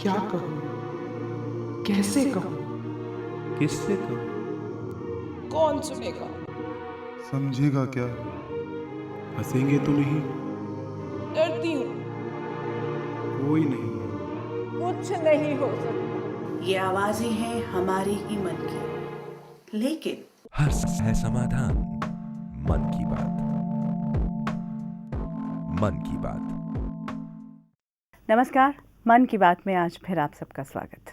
क्या कहूँ, कैसे कहूँ, किससे कहूँ? कौन सुनेगा? समझेगा क्या? हंसेंगे तो नहीं? डरती हूँ, कोई नहीं है। कुछ नहीं हो सकता। ये आवाजें हैं हमारे ही मन की, लेकिन हर है समाधान। मन की बात। मन की बात। नमस्कार, मन की बात में आज फिर आप सबका स्वागत।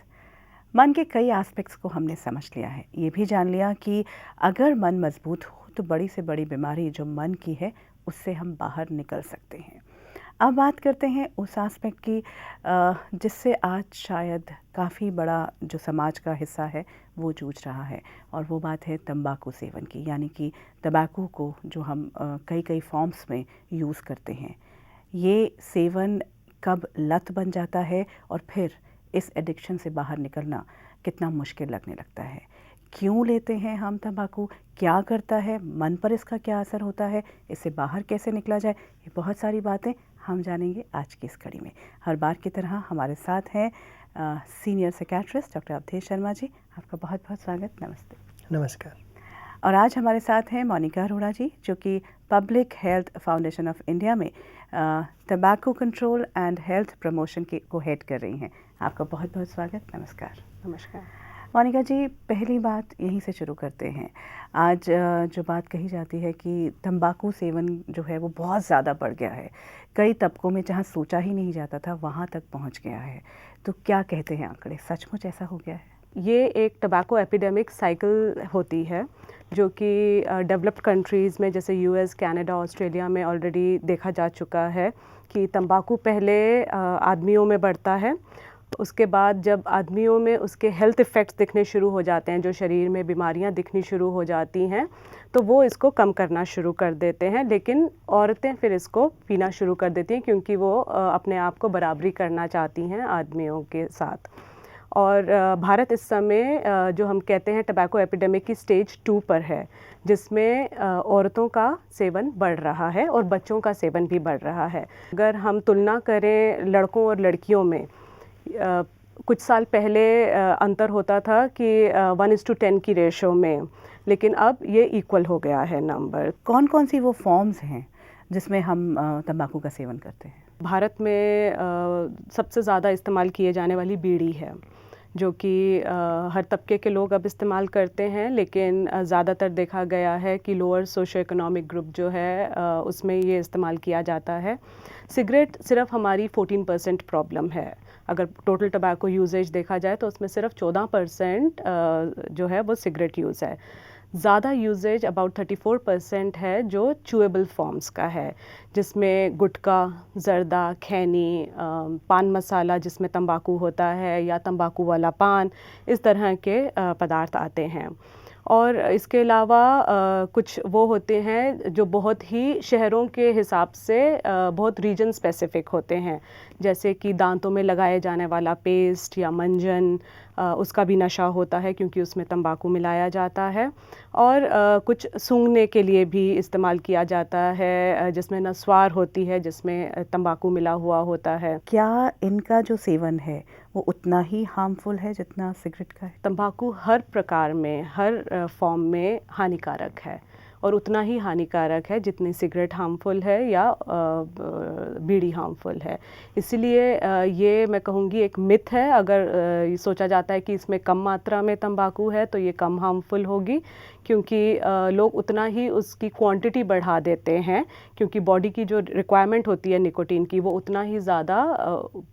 मन के कई एस्पेक्ट्स को हमने समझ लिया है। ये भी जान लिया कि अगर मन मजबूत हो तो बड़ी से बड़ी बीमारी जो मन की है उससे हम बाहर निकल सकते हैं। अब बात करते हैं उस एस्पेक्ट की जिससे आज शायद काफ़ी बड़ा जो समाज का हिस्सा है वो जूझ रहा है, और वो बात है तंबाकू सेवन की। यानी कि तंबाकू को जो हम कई फॉर्म्स में यूज़ करते हैं, ये सेवन कब लत बन जाता है और फिर इस एडिक्शन से बाहर निकलना कितना मुश्किल लगने लगता है। क्यों लेते हैं हम तंबाकू, क्या करता है, मन पर इसका क्या असर होता है, इससे बाहर कैसे निकला जाए, ये बहुत सारी बातें हम जानेंगे आज की इस कड़ी में। हर बार की तरह हमारे साथ हैं senior psychiatrist doctor Avdhesh Sharma ji. आपका बहुत बहुत स्वागत। नमस्ते। नमस्कार। और आज हमारे साथ हैं मोनिका अरोड़ा जी, जो कि public health foundation of India में tobacco control and health promotion को हेड कर रही हैं। आपका बहुत बहुत स्वागत। नमस्कार। नमस्कार। मोनिका जी, पहली बात यहीं से शुरू करते हैं। आज जो बात कही जाती है कि तंबाकू सेवन जो है वो बहुत ज़्यादा बढ़ गया है, कई तबकों में जहाँ सोचा ही नहीं जाता था वहाँ तक पहुँच गया है, तो क्या कहते हैं आंकड़े, सचमुच ऐसा हो गया है? ये एक टबैको एपिडेमिक साइकिल होती है जो कि डेवलप्ड कंट्रीज़ में जैसे यूएस, कनाडा, ऑस्ट्रेलिया में ऑलरेडी देखा जा चुका है कि तंबाकू पहले आदमियों में बढ़ता है, उसके बाद जब आदमियों में उसके हेल्थ इफ़ेक्ट्स दिखने शुरू हो जाते हैं, जो शरीर में बीमारियां दिखनी शुरू हो जाती हैं, तो वो इसको कम करना शुरू कर देते हैं। लेकिन औरतें फिर इसको पीना शुरू कर देती हैं क्योंकि वो अपने आप को बराबरी करना चाहती हैं आदमियों के साथ। और भारत इस समय जो हम कहते हैं टबैको एपिडेमिक की स्टेज 2 पर है, जिसमें औरतों का सेवन बढ़ रहा है और बच्चों का सेवन भी बढ़ रहा है। अगर हम तुलना करें लड़कों और लड़कियों में, कुछ साल पहले अंतर होता था कि 1:10 की रेशो में, लेकिन अब ये इक्वल हो गया है नंबर। कौन कौन सी वो फॉर्म्स हैं जिसमें हम तंबाकू का सेवन करते हैं? भारत में सबसे ज़्यादा इस्तेमाल किए जाने वाली बीड़ी है, जो कि हर तबके के लोग अब इस्तेमाल करते हैं, लेकिन ज़्यादातर देखा गया है कि लोअर सोशो इकोनॉमिक ग्रुप जो है उसमें ये इस्तेमाल किया जाता है। सिगरेट सिर्फ हमारी 14% प्रॉब्लम है। अगर टोटल टबैको यूजेज देखा जाए तो उसमें सिर्फ 14% जो है वो सिगरेट यूज़ है। ज़्यादा यूजेज अबाउट 34% है जो च्यूएबल फॉर्म्स का है, जिसमें गुटखा, जर्दा, खैनी, पान मसाला जिसमें तंबाकू होता है, या तंबाकू वाला पान, इस तरह के पदार्थ आते हैं। और इसके अलावा कुछ वो होते हैं जो बहुत ही शहरों के हिसाब से बहुत रीजन स्पेसिफ़िक होते हैं, जैसे कि दांतों में लगाए जाने वाला पेस्ट या मंजन, उसका भी नशा होता है क्योंकि उसमें तंबाकू मिलाया जाता है। और कुछ सूंघने के लिए भी इस्तेमाल किया जाता है, जिसमें नस्वार होती है, जिसमें तंबाकू मिला हुआ होता है। क्या इनका जो सेवन है वो उतना ही हार्मफुल है जितना सिगरेट का है? तंबाकू हर प्रकार में, हर फॉर्म में हानिकारक है, और उतना ही हानिकारक है जितनी सिगरेट हार्मफुल है या बीड़ी हार्मफुल है। इसलिए ये मैं कहूँगी एक मिथ है। अगर ये सोचा जाता है कि इसमें कम मात्रा में तंबाकू है तो ये कम हार्मफुल होगी, क्योंकि लोग उतना ही उसकी क्वांटिटी बढ़ा देते हैं, क्योंकि बॉडी की जो रिक्वायरमेंट होती है निकोटीन की, वो उतना ही ज़्यादा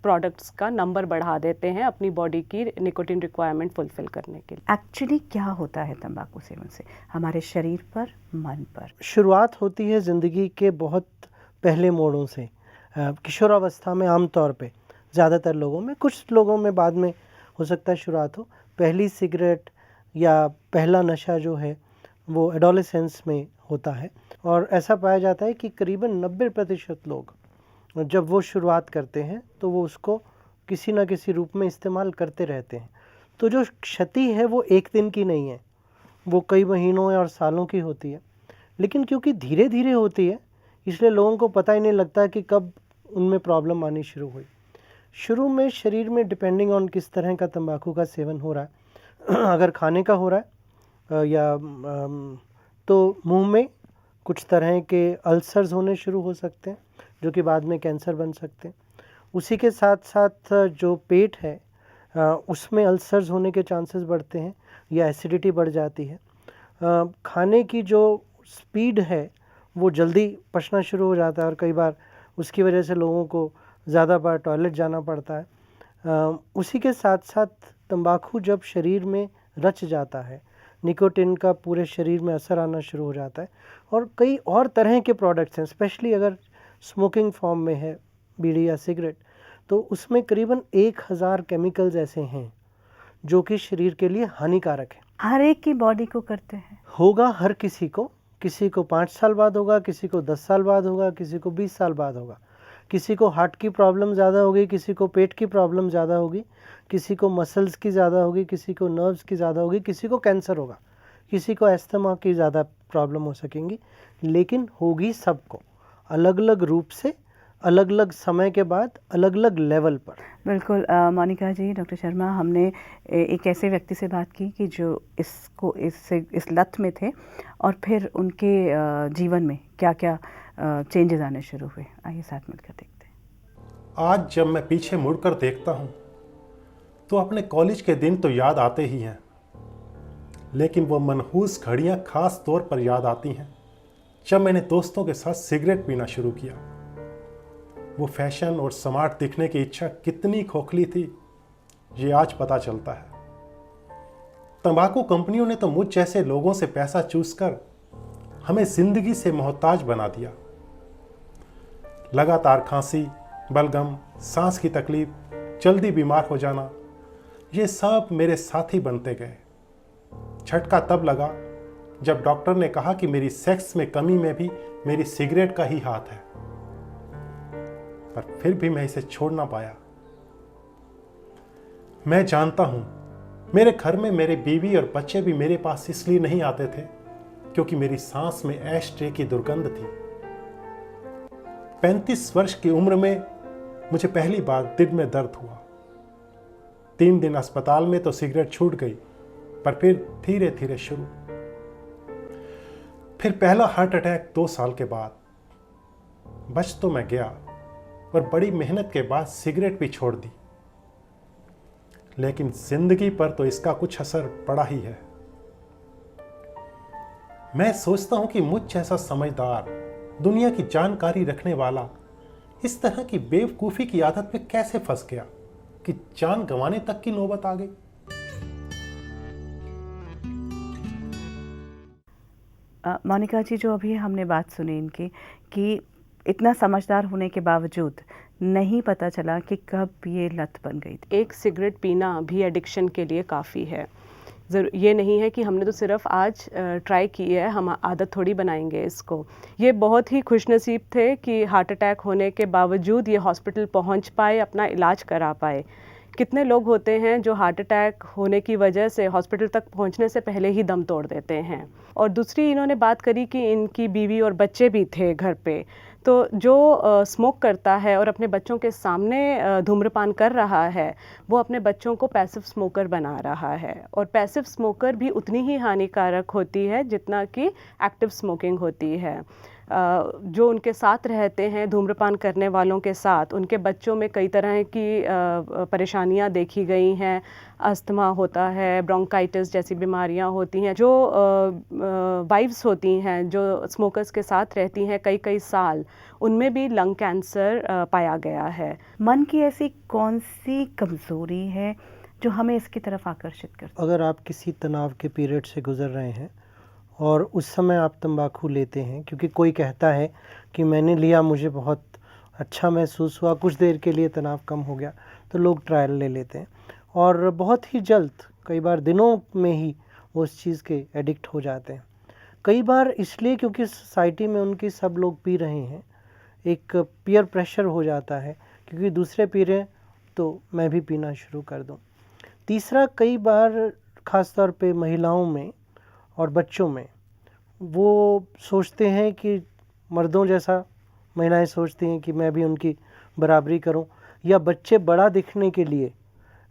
प्रोडक्ट्स का नंबर बढ़ा देते हैं अपनी बॉडी की निकोटीन रिक्वायरमेंट फुलफ़िल करने के लिए। एक्चुअली क्या होता है तंबाकू सेवन से हमारे शरीर पर, मन पर? शुरुआत होती है ज़िंदगी के बहुत पहले मोड़ों से। किशोरावस्था में आमतौर पे ज़्यादातर लोगों में, कुछ लोगों में बाद में हो सकता है शुरुआत हो। पहली सिगरेट या पहला नशा जो है वो एडोलेसेंस में होता है, और ऐसा पाया जाता है कि करीबन 90% लोग जब वो शुरुआत करते हैं तो वो उसको किसी न किसी रूप में इस्तेमाल करते रहते हैं। तो जो क्षति है वो एक दिन की नहीं है, वो कई महीनों और सालों की होती है। लेकिन क्योंकि धीरे धीरे होती है, इसलिए लोगों को पता ही नहीं लगता कि कब उनमें प्रॉब्लम आनी शुरू हुई। शुरू में शरीर में डिपेंडिंग ऑन किस तरह का तंबाकू का सेवन हो रहा है अगर खाने का हो रहा है तो मुंह में कुछ तरह के अल्सर्स होने शुरू हो सकते हैं जो कि बाद में कैंसर बन सकते हैं। उसी के साथ साथ जो पेट है उसमें अल्सर्स होने के चांसेस बढ़ते हैं या एसिडिटी बढ़ जाती है। खाने की जो स्पीड है वो जल्दी पचना शुरू हो जाता है और कई बार उसकी वजह से लोगों को ज़्यादा बार टॉयलेट जाना पड़ता है। उसी के साथ साथ तंबाकू जब शरीर में रच जाता है, निकोटिन का पूरे शरीर में असर आना शुरू हो जाता है और कई और तरह के प्रोडक्ट्स हैं, स्पेशली अगर स्मोकिंग फॉर्म में है बीड़ी या सिगरेट, तो उसमें करीबन 1000 केमिकल्स ऐसे हैं जो कि शरीर के लिए हानिकारक है। हर एक की बॉडी को करते हैं? होगा हर किसी को 5 साल बाद होगा, किसी को 10 साल बाद होगा, किसी को 20 साल बाद होगा। किसी को हार्ट की प्रॉब्लम ज़्यादा होगी, किसी को पेट की प्रॉब्लम ज़्यादा होगी, किसी को मसल्स की ज़्यादा होगी, किसी को नर्व्स की ज़्यादा होगी, किसी को कैंसर होगा, किसी को अस्थमा की ज़्यादा प्रॉब्लम हो सकेंगी, लेकिन होगी सबको अलग अलग रूप से, अलग अलग समय के बाद, अलग अलग लेवल पर। बिल्कुल मोनिका जी, डॉक्टर शर्मा, हमने एक ऐसे व्यक्ति से बात की कि जो इस लत में थे और फिर उनके जीवन में क्या क्या चेंजेस आने शुरू हुए। आइए साथ मिलकर देखते हैं। आज जब मैं पीछे मुड़कर देखता हूँ तो अपने कॉलेज के दिन तो याद आते ही हैं, लेकिन वो मनहूस घड़ियाँ खास तौर पर याद आती हैं जब मैंने दोस्तों के साथ सिगरेट पीना शुरू किया। वो फैशन और स्मार्ट दिखने की इच्छा कितनी खोखली थी, ये आज पता चलता है। तंबाकू कंपनियों ने तो मुझ जैसे लोगों से पैसा चूस कर हमें जिंदगी से मोहताज बना दिया। लगातार खांसी, बलगम, सांस की तकलीफ, जल्दी बीमार हो जाना, ये सब मेरे साथी बनते गए। झटका तब लगा जब डॉक्टर ने कहा कि मेरी सेक्स में कमी में भी मेरी सिगरेट का ही हाथ है, पर फिर भी मैं इसे छोड़ ना पाया। मैं जानता हूं मेरे घर में मेरे बीवी और बच्चे भी मेरे पास इसलिए नहीं आते थे क्योंकि मेरी सांस में ऐश ट्रे की दुर्गंध थी। 35 वर्ष की उम्र में मुझे पहली बार दिल में दर्द हुआ। 3 दिन अस्पताल में तो सिगरेट छूट गई, पर फिर धीरे धीरे शुरू। फिर पहला हार्ट अटैक 2 साल के बाद। बच तो मैं गया और बड़ी मेहनत के बाद सिगरेट भी छोड़ दी, लेकिन जिंदगी पर तो इसका कुछ असर पड़ा ही है। मैं सोचता हूं कि मुझ जैसा समझदार, दुनिया की जानकारी रखने वाला इस तरह की बेवकूफ़ी की आदत में कैसे फंस गया कि जान गंवाने तक की नौबत आ गई। मोनिका जी, जो अभी हमने बात सुनी इनकी कि इतना समझदार होने के बावजूद नहीं पता चला कि कब ये लत बन गई थी। एक सिगरेट पीना भी एडिक्शन के लिए काफ़ी है। ये नहीं है कि हमने तो सिर्फ आज ट्राई की है, हम आदत थोड़ी बनाएंगे इसको। ये बहुत ही खुशनसीब थे कि हार्ट अटैक होने के बावजूद ये हॉस्पिटल पहुंच पाए, अपना इलाज करा पाए। कितने लोग होते हैं जो हार्ट अटैक होने की वजह से हॉस्पिटल तक पहुंचने से पहले ही दम तोड़ देते हैं। और दूसरी इन्होंने बात करी कि इनकी बीवी और बच्चे भी थे घर पे, तो जो स्मोक करता है और अपने बच्चों के सामने धूम्रपान कर रहा है, वो अपने बच्चों को पैसिव स्मोकर बना रहा है। और पैसिव स्मोकर भी उतनी ही हानिकारक होती है जितना कि एक्टिव स्मोकिंग होती है। जो उनके साथ रहते हैं धूम्रपान करने वालों के साथ, उनके बच्चों में कई तरह की परेशानियां देखी गई हैं। अस्थमा होता है, ब्रोंकाइटिस जैसी बीमारियां होती हैं। जो वाइफ्स होती हैं जो स्मोकर्स के साथ रहती हैं कई कई साल, उनमें भी लंग कैंसर पाया गया है। मन की ऐसी कौन सी कमज़ोरी है जो हमें इसकी तरफ आकर्षित करती है? अगर आप किसी तनाव के पीरियड से गुजर रहे हैं और उस समय आप तंबाकू लेते हैं क्योंकि कोई कहता है कि मैंने लिया, मुझे बहुत अच्छा महसूस हुआ, कुछ देर के लिए तनाव कम हो गया, तो लोग ट्रायल ले लेते हैं और बहुत ही जल्द, कई बार दिनों में ही उस चीज़ के एडिक्ट हो जाते हैं। कई बार इसलिए क्योंकि सोसाइटी में उनकी सब लोग पी रहे हैं, एक पीयर प्रेशर हो जाता है क्योंकि दूसरे पी रहे हैं तो मैं भी पीना शुरू कर दूं। तीसरा, कई बार ख़ास तौर पे महिलाओं में और बच्चों में वो सोचते हैं कि मर्दों जैसा महिलाएं सोचती हैं कि मैं भी उनकी बराबरी करूं, या बच्चे बड़ा दिखने के लिए,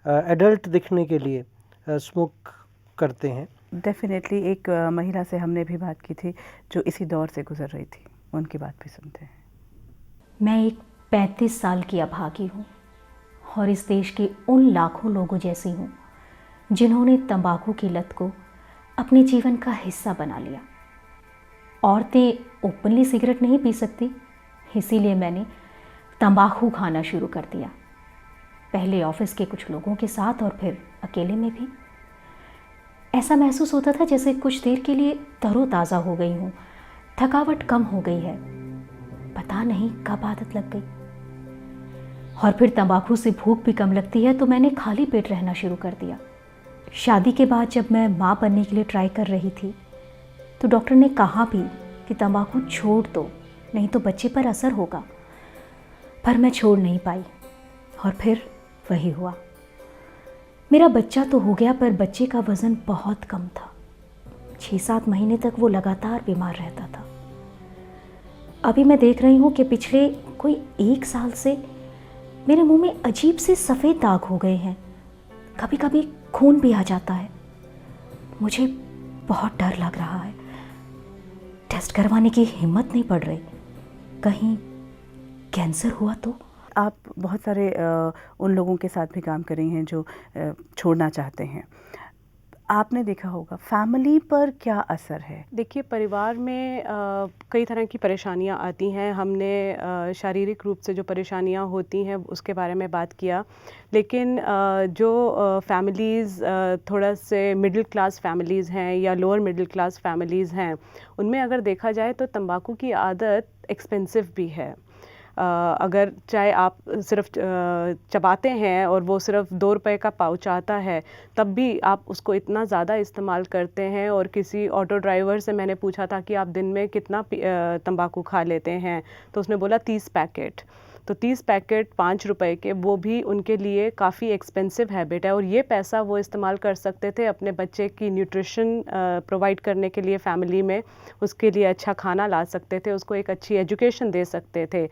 एडल्ट दिखने के लिए स्मोक करते हैं। डेफिनेटली एक महिला से हमने भी बात की थी जो इसी दौर से गुजर रही थी, उनकी बात भी सुनते हैं। मैं एक 35 साल की अभागी हूँ और इस देश के उन लाखों लोगों जैसी हूँ जिन्होंने तंबाकू की लत को अपने जीवन का हिस्सा बना लिया। औरतें ओपनली सिगरेट नहीं पी सकती, इसीलिए मैंने तंबाकू खाना शुरू कर दिया, पहले ऑफिस के कुछ लोगों के साथ और फिर अकेले में भी। ऐसा महसूस होता था जैसे कुछ देर के लिए तरोताज़ा हो गई हूँ, थकावट कम हो गई है, पता नहीं कब आदत लग गई। और फिर तंबाकू से भूख भी कम लगती है तो मैंने खाली पेट रहना शुरू कर दिया। शादी के बाद जब मैं माँ बनने के लिए ट्राई कर रही थी तो डॉक्टर ने कहा भी कि तंबाकू छोड़ दो, नहीं तो बच्चे पर असर होगा, पर मैं छोड़ नहीं पाई और फिर वही हुआ। मेरा बच्चा तो हो गया पर बच्चे का वज़न बहुत कम था। 6-7 महीने तक वो लगातार बीमार रहता था। अभी मैं देख रही हूँ कि पिछले कोई 1 साल से मेरे मुंह में अजीब से सफ़ेद दाग हो गए हैं, कभी कभी खून भी आ जाता है। मुझे बहुत डर लग रहा है, टेस्ट करवाने की हिम्मत नहीं पड़ रही, कहीं कैंसर हुआ तो। आप बहुत सारे उन लोगों के साथ भी काम कर रही हैं जो छोड़ना चाहते हैं, आपने देखा होगा फैमिली पर क्या असर है? देखिए, परिवार में कई तरह की परेशानियां आती हैं। हमने शारीरिक रूप से जो परेशानियां होती हैं उसके बारे में बात किया, लेकिन जो फैमिलीज़ थोड़ा से मिडिल क्लास फैमिलीज़ हैं या लोअर मिडिल क्लास फैमिलीज़ हैं, उनमें अगर देखा जाए तो तंबाकू की आदत एक्सपेंसिव भी है। अगर चाहे आप सिर्फ चबाते हैं और वो सिर्फ 2 रुपए का पाउच आता है, तब भी आप उसको इतना ज़्यादा इस्तेमाल करते हैं। और किसी ऑटो ड्राइवर से मैंने पूछा था कि आप दिन में कितना तंबाकू खा लेते हैं, तो उसने बोला 30 पैकेट। तो 30 पैकेट 5 रुपए के, वो भी उनके लिए काफ़ी एक्सपेंसिव हैबिट है। और ये पैसा वो इस्तेमाल कर सकते थे अपने बच्चे की न्यूट्रिशन प्रोवाइड करने के लिए, फैमिली में उसके लिए अच्छा खाना ला सकते थे, उसको एक अच्छी एजुकेशन दे सकते थे।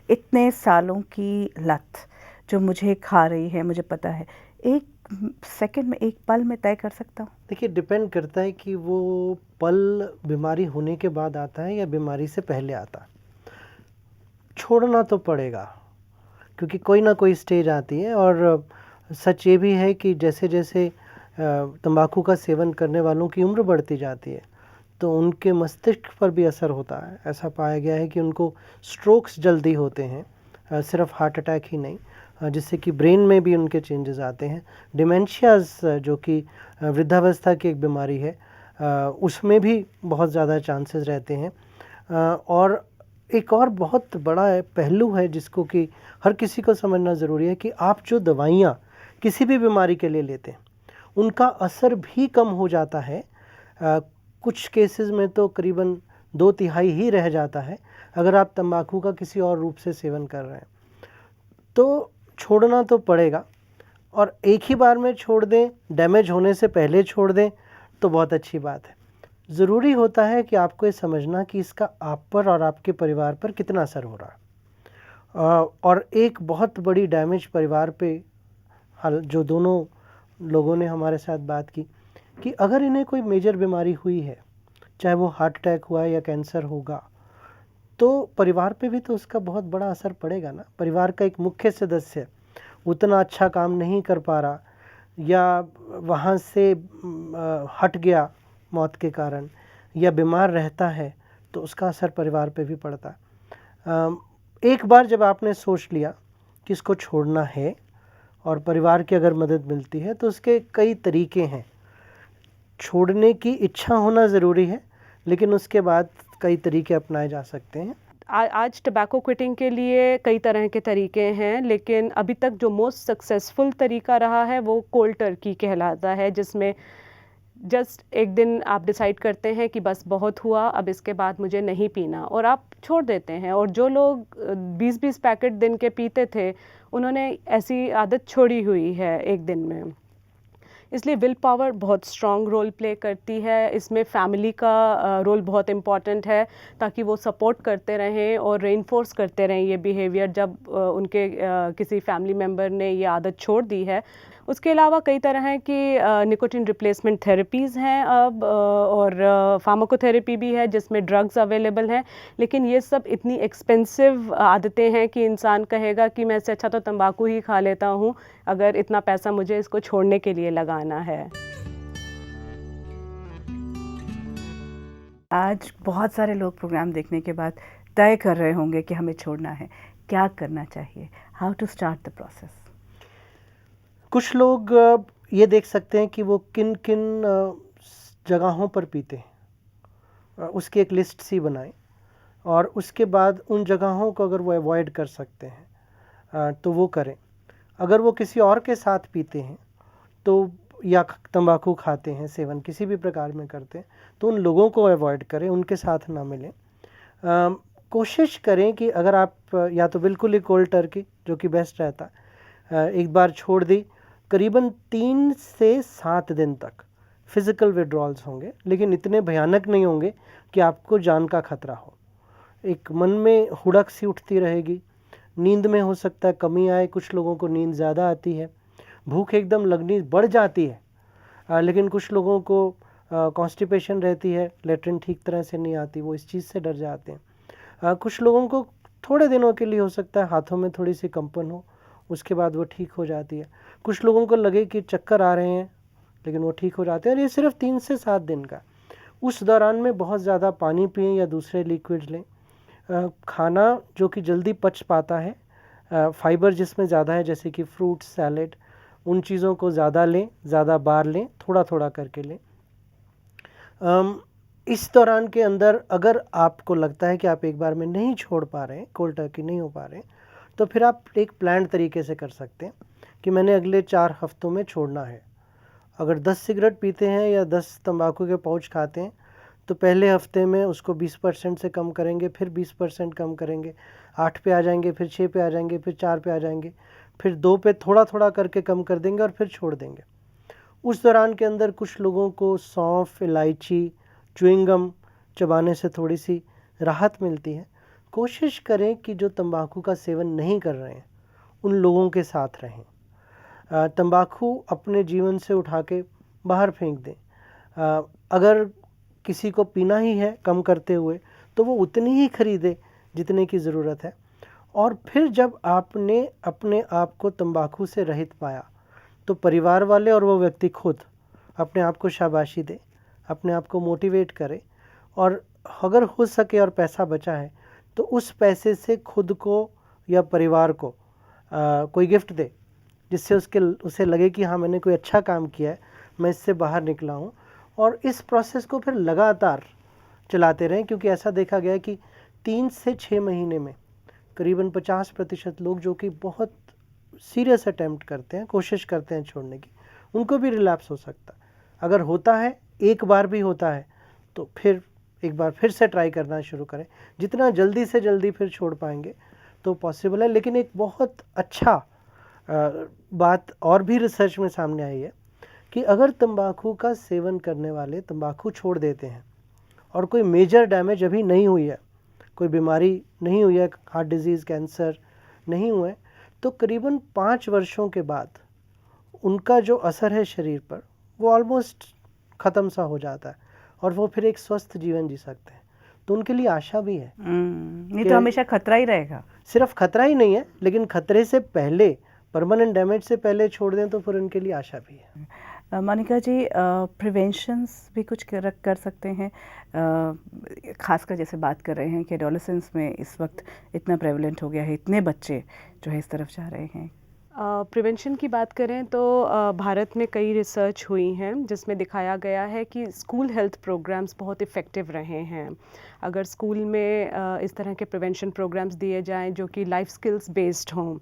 इतने सालों की लत जो मुझे खा रही है, मुझे पता है, एक सेकंड में, एक पल में तय कर सकता हूँ? देखिए, डिपेंड करता है कि वो पल बीमारी होने के बाद आता है या बीमारी से पहले आता है। छोड़ना तो पड़ेगा क्योंकि कोई ना कोई स्टेज आती है। और सच ये भी है कि जैसे जैसे तंबाकू का सेवन करने वालों की उम्र बढ़ती जाती है तो उनके मस्तिष्क पर भी असर होता है। ऐसा पाया गया है कि उनको स्ट्रोक्स जल्दी होते हैं, सिर्फ हार्ट अटैक ही नहीं, जिससे कि ब्रेन में भी उनके चेंजेस आते हैं। डिमेंशियाज जो कि वृद्धावस्था की एक बीमारी है, उसमें भी बहुत ज़्यादा चांसेस रहते हैं। और एक और बहुत बड़ा पहलू है जिसको कि हर किसी को समझना ज़रूरी है कि आप जो दवाइयाँ किसी भी बीमारी के लिए लेते हैं उनका असर भी कम हो जाता है। कुछ केसेस में तो करीबन 2/3 ही रह जाता है अगर आप तंबाकू का किसी और रूप से सेवन कर रहे हैं। तो छोड़ना तो पड़ेगा, और एक ही बार में छोड़ दें, डैमेज होने से पहले छोड़ दें तो बहुत अच्छी बात है। ज़रूरी होता है कि आपको ये समझना कि इसका आप पर और आपके परिवार पर कितना असर हो रहा है। और एक बहुत बड़ी डैमेज परिवार पे, जो दोनों लोगों ने हमारे साथ बात की, कि अगर इन्हें कोई मेजर बीमारी हुई है, चाहे वो हार्ट अटैक हुआ है या कैंसर होगा, तो परिवार पे भी तो उसका बहुत बड़ा असर पड़ेगा ना। परिवार का एक मुख्य सदस्य उतना अच्छा काम नहीं कर पा रहा या वहाँ से हट गया मौत के कारण या बीमार रहता है, तो उसका असर परिवार पे भी पड़ता है। एक बार जब आपने सोच लिया कि इसको छोड़ना है और परिवार की अगर मदद मिलती है तो उसके कई तरीके हैं। छोड़ने की इच्छा होना ज़रूरी है, लेकिन उसके बाद कई तरीके अपनाए जा सकते हैं। आज टबैको क्विटिंग के लिए कई तरह के तरीके हैं, लेकिन अभी तक जो मोस्ट सक्सेसफुल तरीका रहा है वो कोल्ड टर्की कहलाता है, जिसमें जस्ट एक दिन आप डिसाइड करते हैं कि बस बहुत हुआ, अब इसके बाद मुझे नहीं पीना, और आप छोड़ देते हैं। और जो लोग 20-20 पैकेट दिन के पीते थे, उन्होंने ऐसी आदत छोड़ी हुई है एक दिन में। इसलिए विल पावर बहुत स्ट्रॉन्ग रोल प्ले करती है। इसमें फैमिली का रोल बहुत इम्पॉर्टेंट है, ताकि वो सपोर्ट करते रहें और रेनफोर्स करते रहें ये बिहेवियर जब उनके किसी फैमिली मेम्बर ने ये आदत छोड़ दी है। उसके अलावा कई तरह की निकोटिन रिप्लेसमेंट थेरेपीज़ हैं अब, और फार्माकोथेरेपी भी है जिसमें ड्रग्स अवेलेबल हैं। लेकिन ये सब इतनी एक्सपेंसिव आदतें हैं कि इंसान कहेगा कि मैं इससे अच्छा तो तंबाकू ही खा लेता हूँ, अगर इतना पैसा मुझे इसको छोड़ने के लिए लगाना है। आज बहुत सारे लोग प्रोग्राम देखने के बाद तय कर रहे होंगे कि हमें छोड़ना है, क्या करना चाहिए? How to start the process? कुछ लोग ये देख सकते हैं कि वो किन किन जगहों पर पीते हैं, उसकी एक लिस्ट सी बनाएं और उसके बाद उन जगहों को अगर वो अवॉइड कर सकते हैं तो वो करें। अगर वो किसी और के साथ पीते हैं तो या तंबाकू खाते हैं, सेवन किसी भी प्रकार में करते हैं, तो उन लोगों को अवॉइड करें, उनके साथ ना मिलें। कोशिश करें कि अगर आप या तो बिल्कुल ही कोल्ड टर्की, जो कि बेस्ट रहता है, एक बार छोड़ दी, करीबन 3 से 7 दिन तक फिज़िकल विड्रॉल्स होंगे, लेकिन इतने भयानक नहीं होंगे कि आपको जान का खतरा हो। एक मन में हुड़क सी उठती रहेगी, नींद में हो सकता है कमी आए, कुछ लोगों को नींद ज़्यादा आती है, भूख एकदम लगनी बढ़ जाती है, लेकिन कुछ लोगों को कॉन्स्टिपेशन रहती है, लेट्रिन ठीक तरह से नहीं आती, वो इस चीज़ से डर जाते हैं। कुछ लोगों को थोड़े दिनों के लिए हो सकता है हाथों में थोड़ी सी कंपन हो, उसके बाद वो ठीक हो जाती है। कुछ लोगों को लगे कि चक्कर आ रहे हैं, लेकिन वो ठीक हो जाते हैं, और ये सिर्फ 3 से 7 दिन का। उस दौरान में बहुत ज़्यादा पानी पिएं या दूसरे लिक्विड्स लें। खाना जो कि जल्दी पच पाता है, फाइबर जिसमें ज़्यादा है, जैसे कि फ्रूट, सैलेड, उन चीज़ों को ज़्यादा लें, ज़्यादा बार लें, थोड़ा थोड़ा करके लें। इस दौरान के अंदर अगर आपको लगता है कि आप एक बार में नहीं छोड़ पा रहे हैं, कोल्ड टर्की नहीं हो पा रहे हैं, तो फिर आप एक प्लान्ड तरीके से कर सकते हैं कि मैंने अगले 4 हफ्तों में छोड़ना है। अगर 10 सिगरेट पीते हैं या 10 तंबाकू के पाउच खाते हैं, तो पहले हफ्ते में उसको 20% से कम करेंगे, फिर 20% कम करेंगे, 8 पे आ जाएंगे, फिर 6 पे आ जाएंगे, फिर 4 पे आ जाएंगे, फिर 2 पे थोड़ा थोड़ा करके कम कर देंगे और फिर छोड़ देंगे। उस दौरान के अंदर कुछ लोगों को सौंफ, इलायची, च्युइंगम चबाने से थोड़ी सी राहत मिलती है। कोशिश करें कि जो तंबाकू का सेवन नहीं कर रहे हैं उन लोगों के साथ रहें। तंबाकू अपने जीवन से उठा के बाहर फेंक दें। अगर किसी को पीना ही है कम करते हुए, तो वो उतनी ही खरीदे जितने की ज़रूरत है। और फिर जब आपने अपने आप को तंबाकू से रहित पाया, तो परिवार वाले और वो व्यक्ति खुद अपने आप को शाबाशी दे, अपने आप को मोटिवेट करे, और अगर हो सके और पैसा बचा है तो उस पैसे से खुद को या परिवार को कोई गिफ्ट दे, जिससे उसे लगे कि हाँ, मैंने कोई अच्छा काम किया है, मैं इससे बाहर निकला हूँ। और इस प्रोसेस को फिर लगातार चलाते रहें, क्योंकि ऐसा देखा गया है कि 3 से 6 महीने में करीबन 50% लोग जो कि बहुत सीरियस अटेम्प्ट करते हैं, कोशिश करते हैं छोड़ने की, उनको भी रिलैप्स हो सकता है। अगर होता है, एक बार भी होता है, तो फिर एक बार फिर से ट्राई करना शुरू करें। जितना जल्दी से जल्दी फिर छोड़ पाएंगे तो पॉसिबल है। लेकिन एक बहुत अच्छा बात और भी रिसर्च में सामने आई है कि अगर तंबाकू का सेवन करने वाले तंबाकू छोड़ देते हैं और कोई मेजर डैमेज अभी नहीं हुई है, कोई बीमारी नहीं हुई है, हार्ट डिजीज़, कैंसर नहीं हुआ है, तो करीबन 5 वर्षों के बाद उनका जो असर है शरीर पर, वो ऑलमोस्ट ख़त्म सा हो जाता है और वो फिर एक स्वस्थ जीवन जी सकते हैं। तो उनके लिए आशा भी है। नहीं तो हमेशा खतरा ही रहेगा। सिर्फ खतरा ही नहीं है, लेकिन खतरे से पहले, परमानेंट डैमेज से पहले छोड़ दें तो फिर उनके लिए आशा भी है। मोनिका जी, प्रिवेंशंस भी कुछ कर सकते हैं, खासकर जैसे बात कर रहे हैं कि एडोलेसेंस में इस वक्त इतना प्रेवलेंट हो गया है, इतने बच्चे जो है इस तरफ जा रहे हैं। प्रिवेंशन की बात करें तो भारत में कई रिसर्च हुई हैं जिसमें दिखाया गया है कि स्कूल हेल्थ प्रोग्राम्स बहुत इफ़ेक्टिव रहे हैं। अगर स्कूल में इस तरह के प्रिवेंशन प्रोग्राम्स दिए जाएं जो कि लाइफ स्किल्स बेस्ड हों,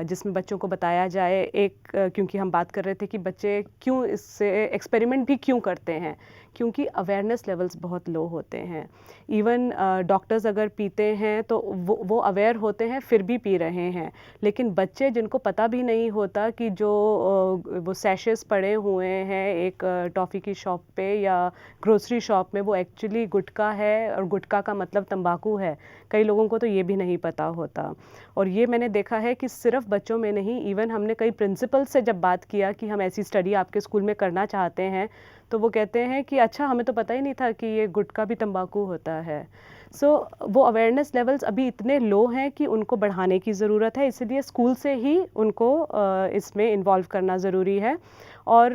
जिसमें बच्चों को बताया जाए, क्योंकि हम बात कर रहे थे कि बच्चे क्यों इससे एक्सपेरिमेंट भी क्यों करते हैं, क्योंकि अवेयरनेस लेवल्स बहुत लो होते हैं। इवन डॉक्टर्स अगर पीते हैं तो वो अवेयर होते हैं फिर भी पी रहे हैं, लेकिन बच्चे जिनको पता भी नहीं होता कि जो वो सैशेस पड़े हुए हैं एक टॉफ़ी की शॉप पे या ग्रोसरी शॉप में, वो एक्चुअली गुटखा है और गुटखा का मतलब तंबाकू है। कई लोगों को तो ये भी नहीं पता होता। और ये मैंने देखा है कि सिर्फ बच्चों में नहीं, इवन हमने कई प्रिंसिपल से जब बात किया कि हम ऐसी स्टडी आपके स्कूल में करना चाहते हैं, तो वो कहते हैं कि अच्छा, हमें तो पता ही नहीं था कि ये गुटखा भी तंबाकू होता है। सो वो अवेयरनेस लेवल्स अभी इतने लो हैं कि उनको बढ़ाने की ज़रूरत है, इसलिए स्कूल से ही उनको इसमें इन्वॉल्व करना ज़रूरी है। और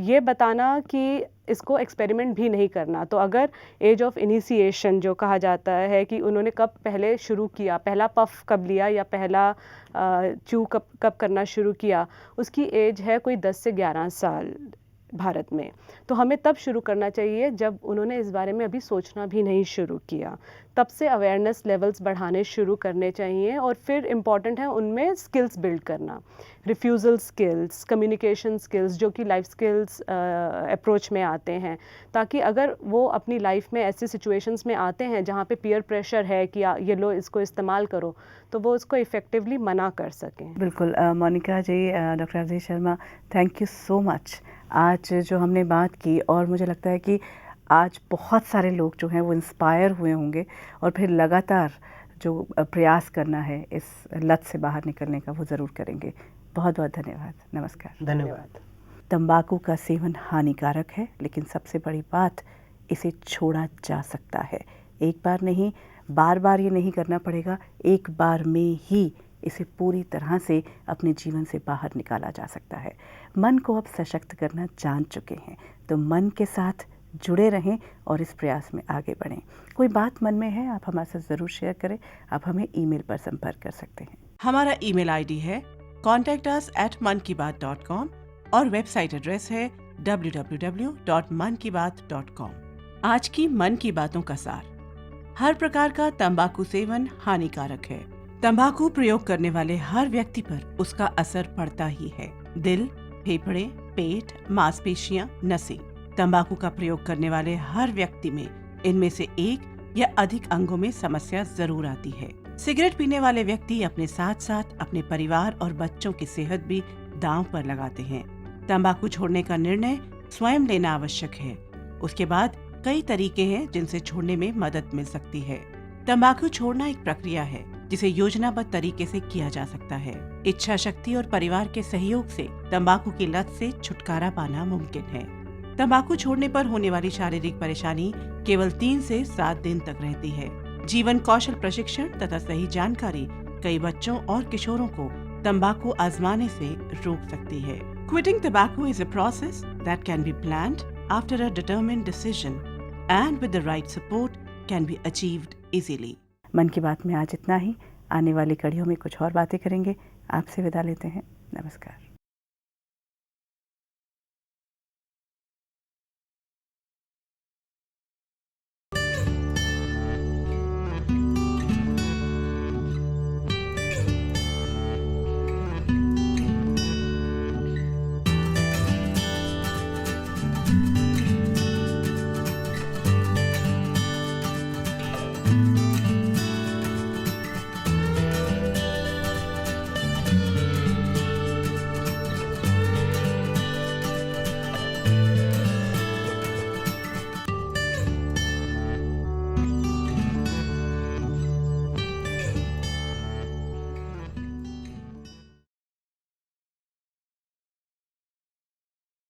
ये बताना कि इसको एक्सपेरिमेंट भी नहीं करना। तो अगर एज ऑफ इनिशिएशन जो कहा जाता है कि उन्होंने कब पहले शुरू किया, पहला पफ कब लिया या पहला चू कब करना शुरू किया, उसकी एज है कोई 10 से 11 साल भारत में। तो हमें तब शुरू करना चाहिए जब उन्होंने इस बारे में अभी सोचना भी नहीं शुरू किया। तब से अवेयरनेस लेवल्स बढ़ाने शुरू करने चाहिए। और फिर इम्पॉर्टेंट है उनमें स्किल्स बिल्ड करना, रिफ्यूज़ल स्किल्स, कम्युनिकेशन स्किल्स, जो कि लाइफ स्किल्स अप्रोच में आते हैं, ताकि अगर वो अपनी लाइफ में ऐसे सिचुएशंस में आते हैं जहाँ पे पीयर प्रेशर है कि ये लो इसको इस्तेमाल करो, तो वो उसको इफ़ेक्टिवली मना कर सकें। बिल्कुल Monika ji, doctor Rajesh Sharma, thank you so much. आज जो हमने बात की, और मुझे लगता है कि आज बहुत सारे लोग जो हैं वो इंस्पायर हुए होंगे और फिर लगातार जो प्रयास करना है इस लत से बाहर निकलने का, वो ज़रूर करेंगे। बहुत बहुत धन्यवाद। नमस्कार। धन्यवाद। तंबाकू का सेवन हानिकारक है, लेकिन सबसे बड़ी बात, इसे छोड़ा जा सकता है। एक बार नहीं, बार बार ये नहीं करना पड़ेगा, एक बार में ही इसे पूरी तरह से अपने जीवन से बाहर निकाला जा सकता है। मन को अब सशक्त करना जान चुके हैं, तो मन के साथ जुड़े रहें और इस प्रयास में आगे बढ़ें। कोई बात मन में है, आप हमारे साथ ज़रूर शेयर करें। आप हमें ईमेल पर संपर्क कर सकते हैं। हमारा ईमेल आईडी है contactus@mankibaat.com और वेबसाइट एड्रेस है www.mankibaat.com। आज की मन की बातों का सार: हर प्रकार का तंबाकू सेवन हानिकारक है। तंबाकू प्रयोग करने वाले हर व्यक्ति पर उसका असर पड़ता ही है। दिल, फेफड़े, पेट, मांसपेशियां, नसें। तंबाकू का प्रयोग करने वाले हर व्यक्ति में इनमें से एक या अधिक अंगों में समस्या जरूर आती है। सिगरेट पीने वाले व्यक्ति अपने साथ साथ अपने परिवार और बच्चों की सेहत भी दांव पर लगाते हैं। तंबाकू छोड़ने का निर्णय स्वयं लेना आवश्यक है। उसके बाद कई तरीके हैं जिनसे छोड़ने में मदद मिल सकती है। तंबाकू छोड़ना एक प्रक्रिया है जिसे योजनाबद्ध तरीके से किया जा सकता है। इच्छा शक्ति और परिवार के सहयोग से तंबाकू की लत से छुटकारा पाना मुमकिन है। तंबाकू छोड़ने पर होने वाली शारीरिक परेशानी केवल 3 से 7 दिन तक रहती है। जीवन कौशल प्रशिक्षण तथा सही जानकारी कई बच्चों और किशोरों को तंबाकू आजमाने से रोक सकती है। Quitting tobacco is a process that can be planned after a determined decision and with the right support can be achieved easily. मन की बात में आज इतना ही। आने वाली कड़ियों में कुछ और बातें करेंगे। आपसे विदा लेते हैं। नमस्कार।